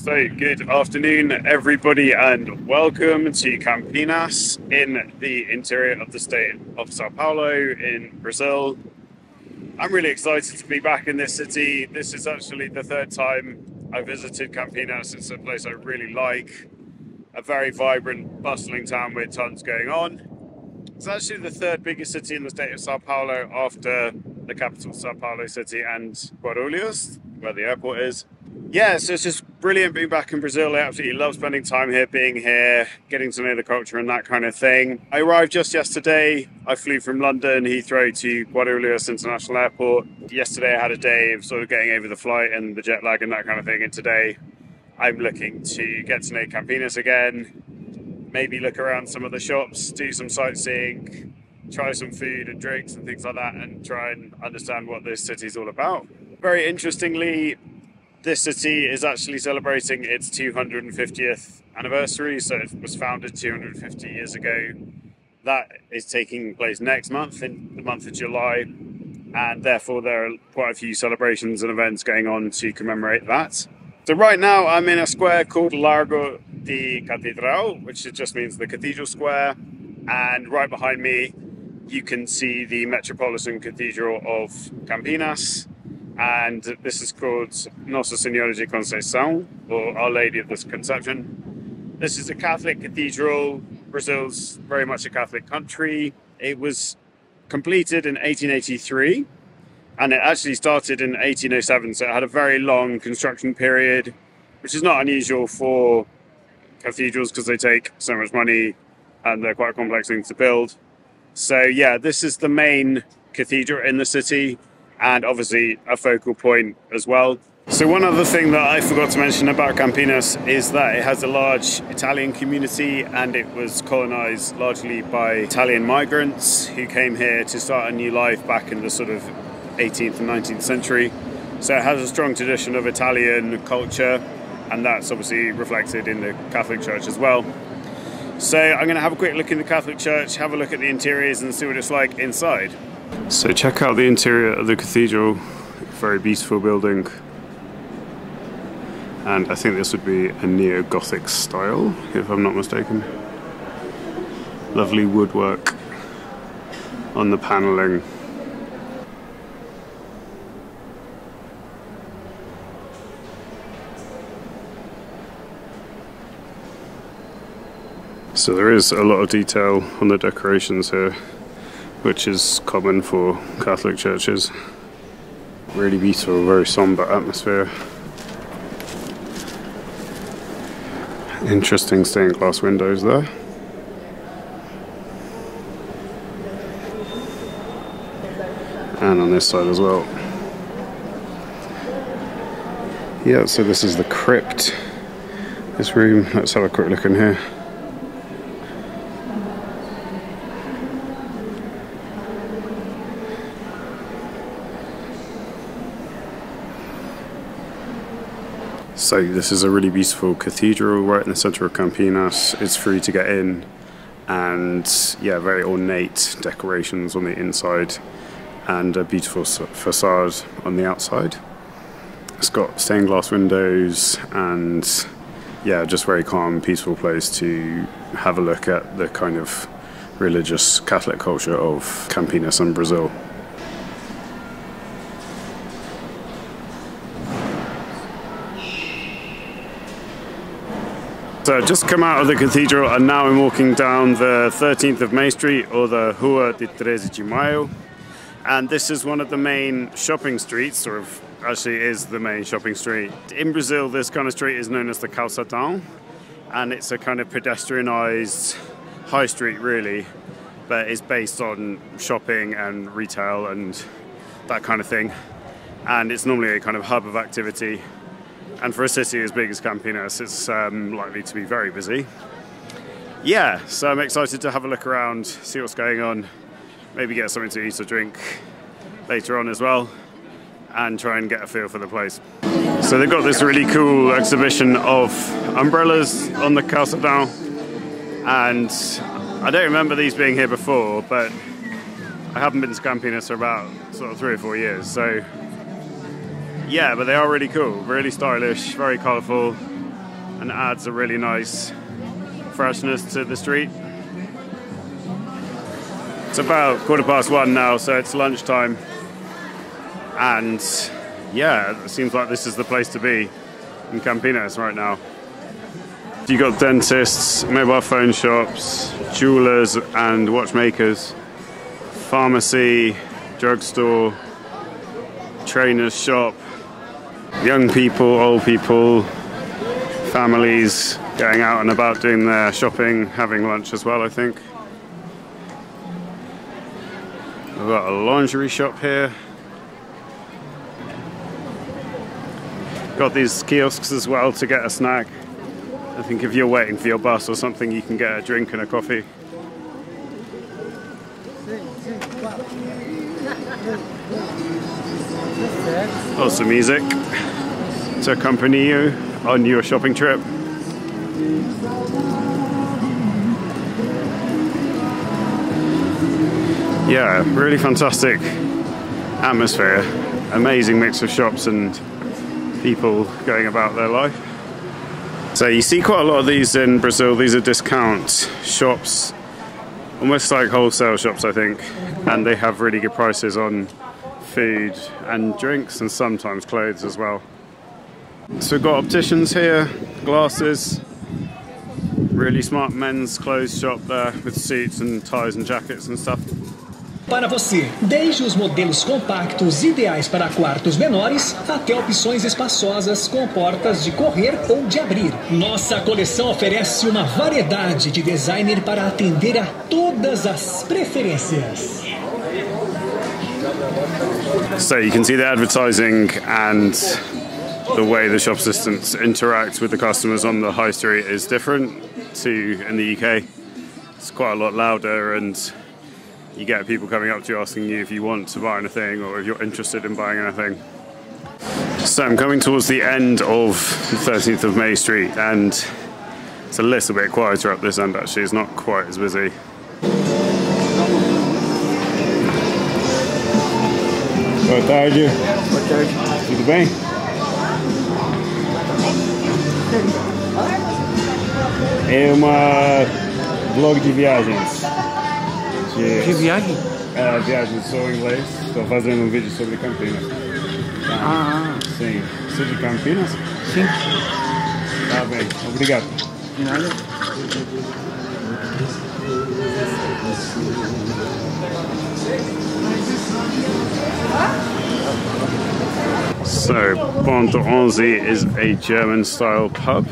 So, good afternoon, everybody, and welcome to Campinas in the interior of the state of Sao Paulo in Brazil. I'm really excited to be back in this city. This is actually the third time I visited Campinas. It's a place I really like, a very vibrant, bustling town with tons going on. It's actually the third biggest city in the state of Sao Paulo after the capital, Sao Paulo city, and Guarulhos, where the airport is. Yeah, so it's just brilliant being back in Brazil. I absolutely love spending time here, being here, getting to know the culture and that kind of thing. I arrived just yesterday. I flew from London, Heathrow to Guarulhos International Airport. Yesterday I had a day of sort of getting over the flight and the jet lag and that kind of thing. And today I'm looking to get to know Campinas again, maybe look around some of the shops, do some sightseeing, try some food and drinks and things like that, and try and understand what this city's all about. Very interestingly, this city is actually celebrating its 250th anniversary, so it was founded 250 years ago. That is taking place next month, in the month of July, and therefore there are quite a few celebrations and events going on to commemorate that. So right now I'm in a square called Largo de Cathedral, which just means the Cathedral Square, and right behind me you can see the Metropolitan Cathedral of Campinas. And this is called Nossa Senhora de Conceição, or Our Lady of the Conception. This is a Catholic cathedral. Brazil's very much a Catholic country. It was completed in 1883, and it actually started in 1807, so it had a very long construction period, which is not unusual for cathedrals because they take so much money and they're quite complex things to build. So yeah, this is the main cathedral in the city, and obviously a focal point as well. So one other thing that I forgot to mention about Campinas is that it has a large Italian community, and it was colonized largely by Italian migrants who came here to start a new life back in the sort of 18th and 19th century. So it has a strong tradition of Italian culture, and that's obviously reflected in the Catholic Church as well. So I'm going to have a quick look in the Catholic Church, have a look at the interiors and see what it's like inside. So check out the interior of the cathedral, very beautiful building, and I think this would be a neo-Gothic style, if I'm not mistaken. Lovely woodwork on the panelling. So there is a lot of detail on the decorations here, which is common for Catholic churches. Really beautiful, very somber atmosphere. Interesting stained glass windows there. And on this side as well. Yeah, so this is the crypt, this room. Let's have a quick look in here. So this is a really beautiful cathedral right in the centre of Campinas. It's free to get in, and yeah, very ornate decorations on the inside and a beautiful facade on the outside. It's got stained glass windows, and yeah, just very calm, peaceful place to have a look at the kind of religious Catholic culture of Campinas and Brazil. So I've just come out of the cathedral, and now I'm walking down the 13th of May Street, or the Rua de 13 de Maio. And this is one of the main shopping streets, or actually is the main shopping street. In Brazil, this kind of street is known as the Calçadão, and it's a kind of pedestrianised high street really, but it's based on shopping and retail and that kind of thing. And it's normally a kind of hub of activity. And for a city as big as Campinas, it's likely to be very busy. Yeah, so I'm excited to have a look around, see what's going on, maybe get something to eat or drink later on as well, and try and get a feel for the place. So they've got this really cool exhibition of umbrellas on the Calçadão, and I don't remember these being here before, but I haven't been to Campinas for about sort of 3 or 4 years, so yeah, but they are really cool, really stylish, very colourful, and adds a really nice freshness to the street. It's about 1:15 now, so it's lunchtime, and yeah, it seems like this is the place to be in Campinas right now. You got dentists, mobile phone shops, jewelers and watchmakers, pharmacy, drugstore, trainer's shop, young people, old people, families going out and about doing their shopping, having lunch as well, I think. We've got a lingerie shop here. Got these kiosks as well to get a snack. I think if you're waiting for your bus or something, you can get a drink and a coffee. Also music to accompany you on your shopping trip. Yeah, really fantastic atmosphere. Amazing mix of shops and people going about their life. So you see quite a lot of these in Brazil. These are discount shops, almost like wholesale shops, I think, and they have really good prices on food and drinks and sometimes clothes as well. So we've got opticians here, glasses, really smart men's clothes shop there with suits and ties and jackets and stuff. Para você, desde os modelos compactos ideais para quartos menores até opções espaçosas com portas de correr ou de abrir. Nossa coleção oferece uma variedade de designer para atender a todas as preferências. So you can see the advertising and the way the shop assistants interact with the customers on the high street is different to in the UK. It's quite a lot louder, and you get people coming up to you asking you if you want to buy anything or if you're interested in buying anything. So I'm coming towards the end of 13th of May Street, and it's a little bit quieter up this end actually. It's not quite as busy. Boa tarde. Boa tarde. Tudo bem? É uma vlog de viagens. De viagem? É, viagens, sou inglês. Estou fazendo um vídeo sobre Campinas. Sim. Você é de Campinas? Sim. Tá bem, obrigado. De nada. So, Ponto 11 is a German-style pub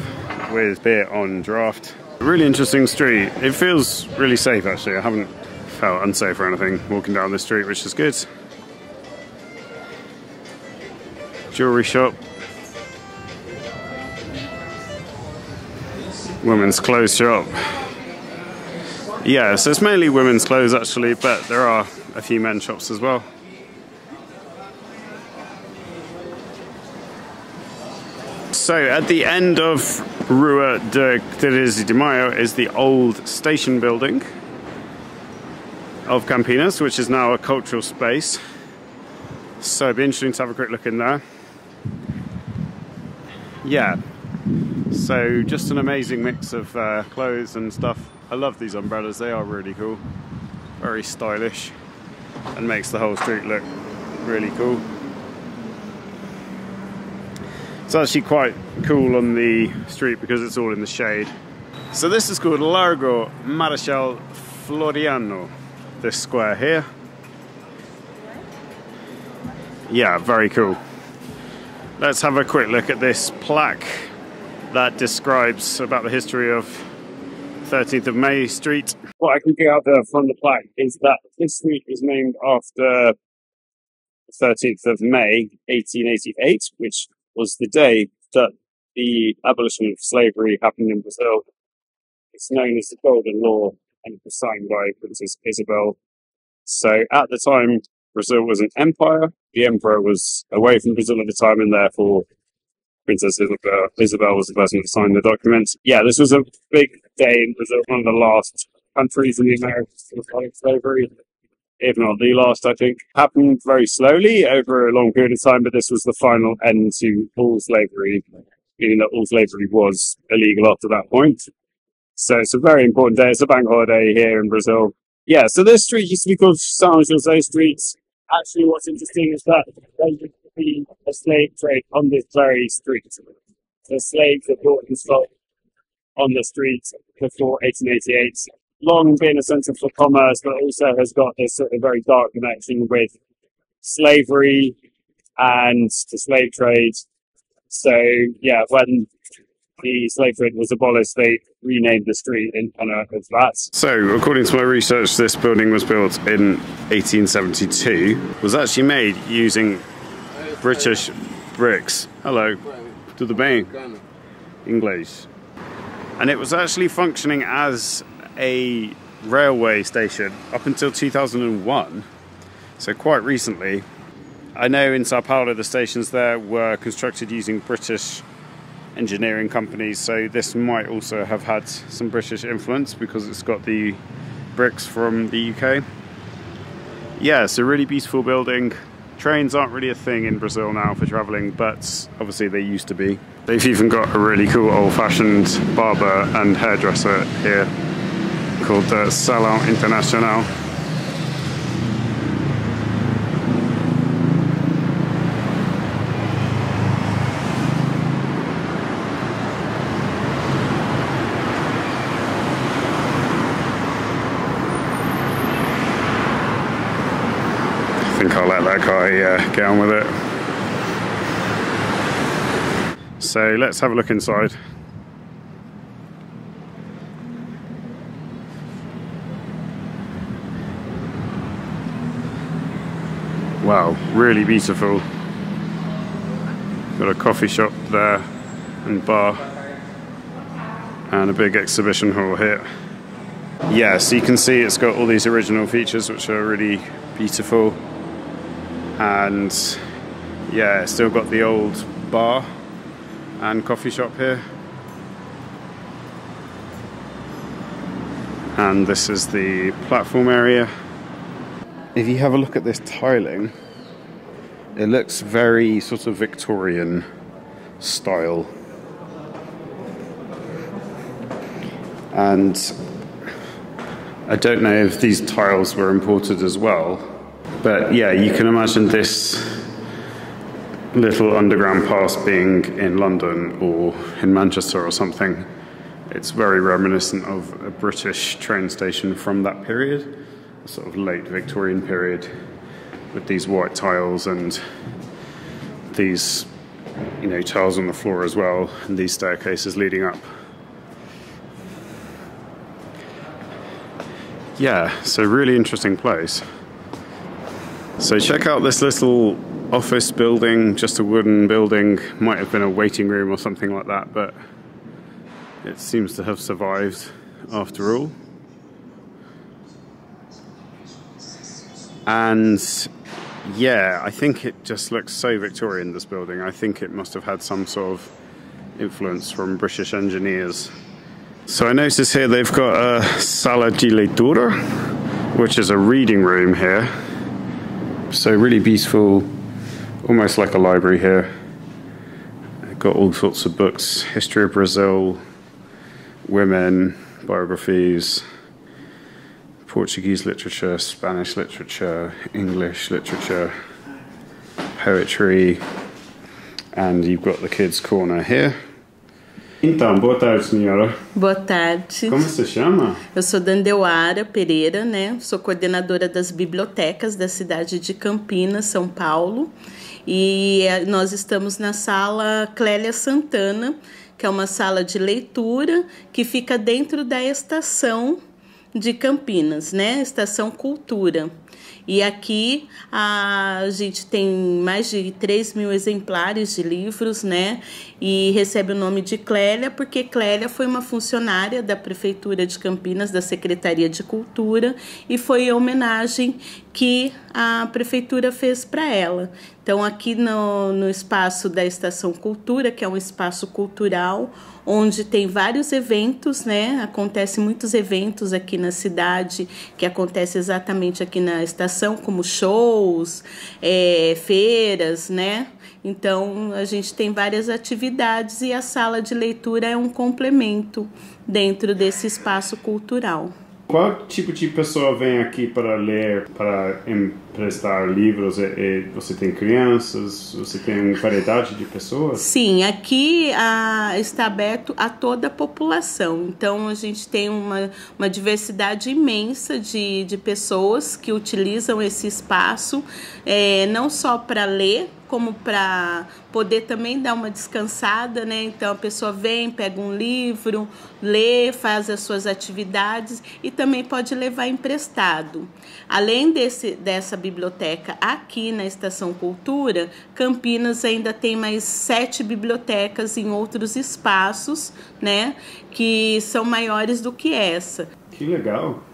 with beer on draft. Really interesting street. It feels really safe actually. I haven't felt unsafe or anything walking down this street, which is good. Jewelry shop. Women's clothes shop. Yeah, so it's mainly women's clothes actually, but there are a few men's shops as well. So at the end of Rua de 13 de Maio is the old station building of Campinas, which is now a cultural space. So it'd be interesting to have a quick look in there. Yeah, so just an amazing mix of clothes and stuff. I love these umbrellas, they are really cool. Very stylish and makes the whole street look really cool. It's actually quite cool on the street because it's all in the shade. So this is called Largo Marechal Floriano, this square here. Yeah, very cool. Let's have a quick look at this plaque that describes about the history of 13th of May Street. What I can get out there from the plaque is that this street is named after 13th of May 1888, which was the day that the abolition of slavery happened in Brazil. It's known as the Golden Law, and it was signed by Princess Isabel. So at the time, Brazil was an empire. The emperor was away from Brazil at the time, and therefore Princess Isabel was the person who signed the document. Yeah, this was a big day in Brazil, one of the last countries in the Americas to abolish slavery. If not the last, I think. Happened very slowly over a long period of time, but this was the final end to all slavery meaning that all slavery was illegal up to that point. So it's a very important day. It's a bank holiday here in Brazil. Yeah, so this street used to be called São José Street. Actually, what's interesting is that there used to be a slave trade on this very street. The slaves were brought and sold on the street before 1888. Long been a centre for commerce, but also has got this sort of very dark connection with slavery and the slave trade. So, yeah, when the slave trade was abolished, they renamed the street in honor of that. So, according to my research, this building was built in 1872. Was actually made using British bricks. Hello. Tudo bem? English. And it was actually functioning as a railway station up until 2001. So quite recently. I know in Sao Paulo the stations there were constructed using British engineering companies, so this might also have had some British influence because it's got the bricks from the UK. Yeah, it's a really beautiful building. Trains aren't really a thing in Brazil now for travelling, but obviously they used to be. They've even got a really cool old-fashioned barber and hairdresser here called the Salão Internacional. I think I'll let that guy get on with it. So let's have a look inside. Wow, really beautiful. Got a coffee shop there and bar and a big exhibition hall here. Yeah, so you can see it's got all these original features which are really beautiful. And yeah, it's still got the old bar and coffee shop here. And this is the platform area. If you have a look at this tiling, it looks very sort of Victorian style. And I don't know if these tiles were imported as well. But yeah, you can imagine this little underground pass being in London or in Manchester or something. It's very reminiscent of a British train station from that period, a sort of late Victorian period, with these white tiles and these, you know, tiles on the floor as well, and these staircases leading up. Yeah, so really interesting place. So check out this little office building, just a wooden building. Might have been a waiting room or something like that, but it seems to have survived after all. And yeah, I think it just looks so Victorian, this building. I think it must have had some sort of influence from British engineers. So I notice here they've got a sala de leitura, which is a reading room here. So really beautiful, almost like a library here. They've got all sorts of books, history of Brazil, women, biographies, Portuguese literature, Spanish literature, English literature, poetry, and you've got the kids' corner here. Então, boa tarde, senhora. Boa tarde. Como se chama? Eu sou Dandeuara Pereira, né? Sou coordenadora das bibliotecas da cidade de Campinas, São Paulo. E nós estamos na sala Clélia Santana, que é uma sala de leitura que fica dentro da estação de Campinas, né? Estação Cultura. E aqui a gente tem mais de 3.000 exemplares de livros, né? E recebe o nome de Clélia, porque Clélia foi uma funcionária da Prefeitura de Campinas, da Secretaria de Cultura, e foi a homenagem que a Prefeitura fez para ela. Então, aqui no espaço da Estação Cultura, que é um espaço cultural, onde tem vários eventos, né? Acontecem muitos eventos aqui na cidade, que acontece exatamente aqui na estação, como shows, feiras, né? Então, a gente tem várias atividades e a sala de leitura é um complemento dentro desse espaço cultural. Qual tipo de pessoa vem aqui para ler, para emprestar livros? Você tem crianças? Você tem uma variedade de pessoas? Sim, aqui está aberto a toda a população. Então, a gente tem uma diversidade imensa de pessoas que utilizam esse espaço, não só para ler, como para poder também dar uma descansada, né? Então a pessoa vem, pega um livro, lê, faz as suas atividades e também pode levar emprestado. Além dessa biblioteca aqui na Estação Cultura, Campinas ainda tem mais 7 bibliotecas em outros espaços, né? Que são maiores do que essa. Que legal!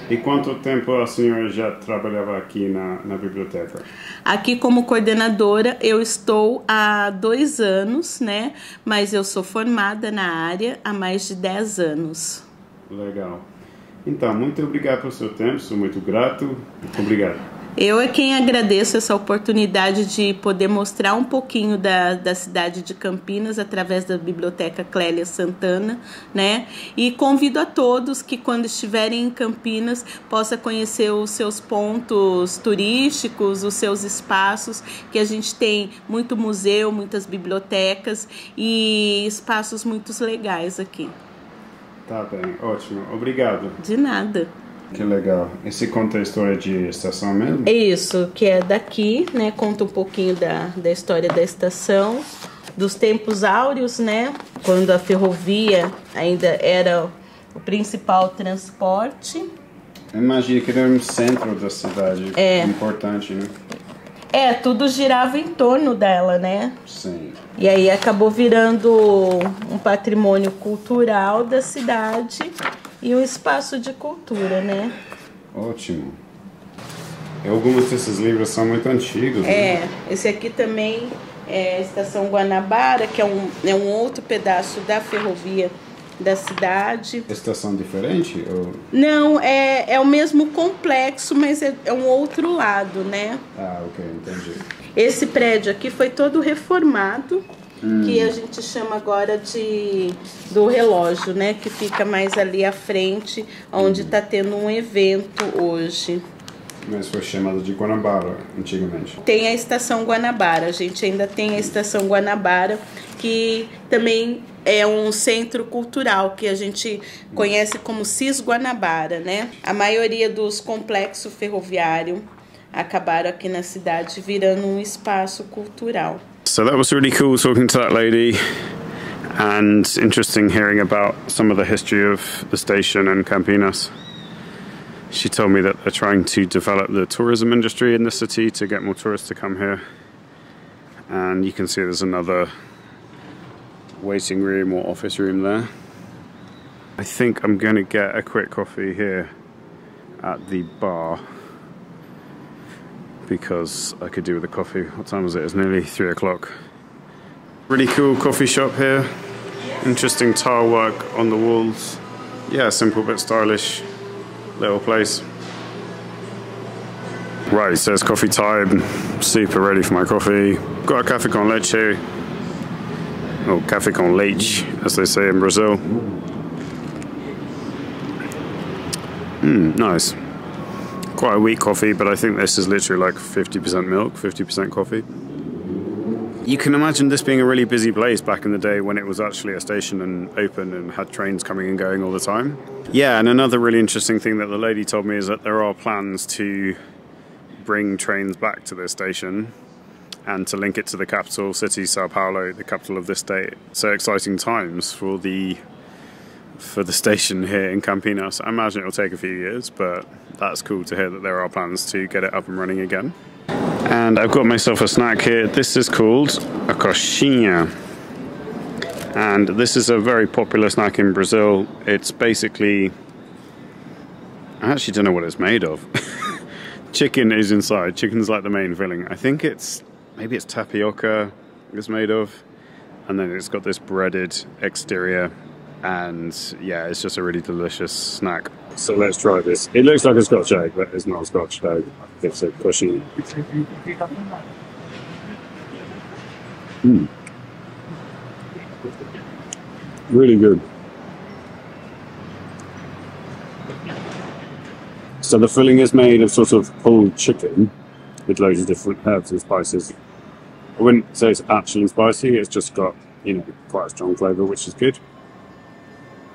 E quanto tempo a senhora já trabalhava aqui na biblioteca? Aqui como coordenadora eu estou há 2 anos, né? Mas eu sou formada na área há mais de 10 anos. Legal. Então, muito obrigado pelo seu tempo, sou muito grato. Obrigado. Eu é quem agradeço essa oportunidade de poder mostrar um pouquinho da cidade de Campinas através da Biblioteca Clélia Santana, né? E convido a todos que quando estiverem em Campinas possam conhecer os seus pontos turísticos, os seus espaços, que a gente tem muito museu, muitas bibliotecas e espaços muito legais aqui. Tá bem, ótimo. Obrigado. De nada. Que legal. Esse conta a história de estação mesmo? Isso, que é daqui, né? Conta um pouquinho da história da estação, dos tempos áureos, né? Quando a ferrovia ainda era o principal transporte. Imagina que era um centro da cidade. Importante, né? Tudo girava em torno dela, né? Sim. E aí acabou virando um patrimônio cultural da cidade e um espaço de cultura, né? Ótimo. E alguns desses livros são muito antigos, né? Esse aqui também é a Estação Guanabara, que é um outro pedaço da ferrovia da cidade. Estação diferente? Ou... Não, é o mesmo complexo, mas é um outro lado, né? Ah, ok, entendi. Esse prédio aqui foi todo reformado, que a gente chama agora do relógio, né? Que fica mais ali à frente, onde está tendo um evento hoje. Mas foi chamado de Guanabara antigamente. Tem a Estação Guanabara, a gente ainda tem a Estação Guanabara, que também é um centro cultural que a gente conhece como Cis Guanabara, né? A maioria dos complexos ferroviários acabaram aqui na cidade virando um espaço cultural. So that was really cool talking to that lady and interesting hearing about some of the history of the station and Campinas. She told me that they're trying to develop the tourism industry in the city to get more tourists to come here. And you can see there's another waiting room or office room there. I think I'm going to get a quick coffee here at the bar because I could do with a coffee. What time was it? It's nearly 3 o'clock. Really cool coffee shop here. Interesting tile work on the walls. Yeah, simple but stylish little place. Right, so it's coffee time. Super ready for my coffee. Got a café con leche. Or café con leite, as they say in Brazil. Nice. Quite a weak coffee, but I think this is literally like 50% milk, 50% coffee. You can imagine this being a really busy place back in the day when it was actually a station and open and had trains coming and going all the time. Yeah, and another really interesting thing that the lady told me is that there are plans to bring trains back to this station and to link it to the capital city, Sao Paulo, the capital of this state. So exciting times for the station here in Campinas. I imagine it'll take a few years, but that's cool to hear that there are plans to get it up and running again. And I've got myself a snack here. This is called a coxinha. And this is a very popular snack in Brazil. It's basically... I actually don't know what it's made of. Chicken is inside. Chicken's like the main filling. I think maybe it's tapioca it's made of. And then it's got this breaded exterior. And yeah, it's just a really delicious snack. So let's try this. It looks like a Scotch egg, but it's not a Scotch egg. It's a cushy. Really good. So the filling is made of sort of pulled chicken with loads of different herbs and spices. I wouldn't say it's actually spicy, it's just got, you know, quite a strong flavour, which is good.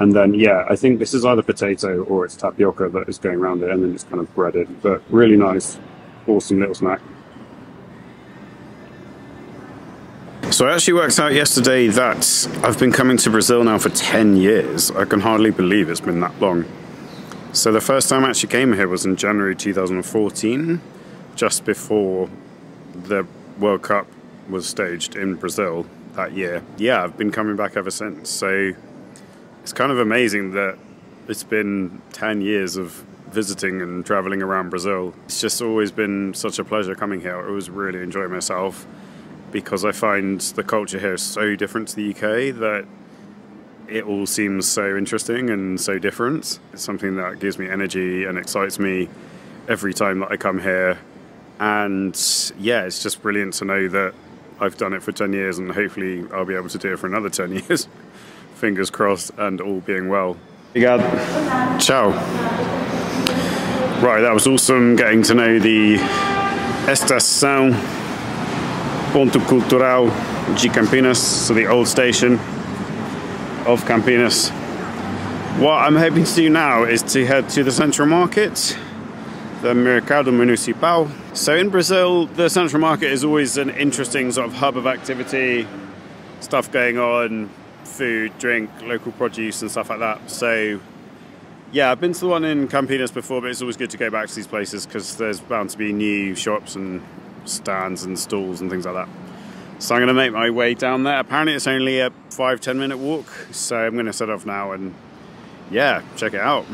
And then, yeah, I think this is either potato or it's tapioca that is going around it, and then it's kind of breaded. But really nice, awesome little snack. So I actually worked out yesterday that I've been coming to Brazil now for 10 years. I can hardly believe it's been that long. So the first time I actually came here was in January 2014, just before the World Cup was staged in Brazil that year. Yeah, I've been coming back ever since. So it's kind of amazing that it's been 10 years of visiting and traveling around Brazil. It's just always been such a pleasure coming here. I always really enjoy myself because I find the culture here is so different to the UK that it all seems so interesting and so different. It's something that gives me energy and excites me every time that I come here. And yeah, it's just brilliant to know that I've done it for 10 years and hopefully I'll be able to do it for another 10 years. Fingers crossed, and all being well. Obrigado. Ciao. Right, that was awesome getting to know the Estação Ponto Cultural de Campinas, so the old station of Campinas. What I'm hoping to do now is to head to the central market, the Mercado Municipal. So in Brazil, the central market is always an interesting sort of hub of activity, stuff going on, food, drink, local produce and stuff like that. So yeah, I've been to the one in Campinas before, but it's always good to go back to these places because there's bound to be new shops and stands and stalls and things like that. So I'm going to make my way down there. Apparently it's only a 5-10 minute walk, so I'm going to set off now and yeah, check it out.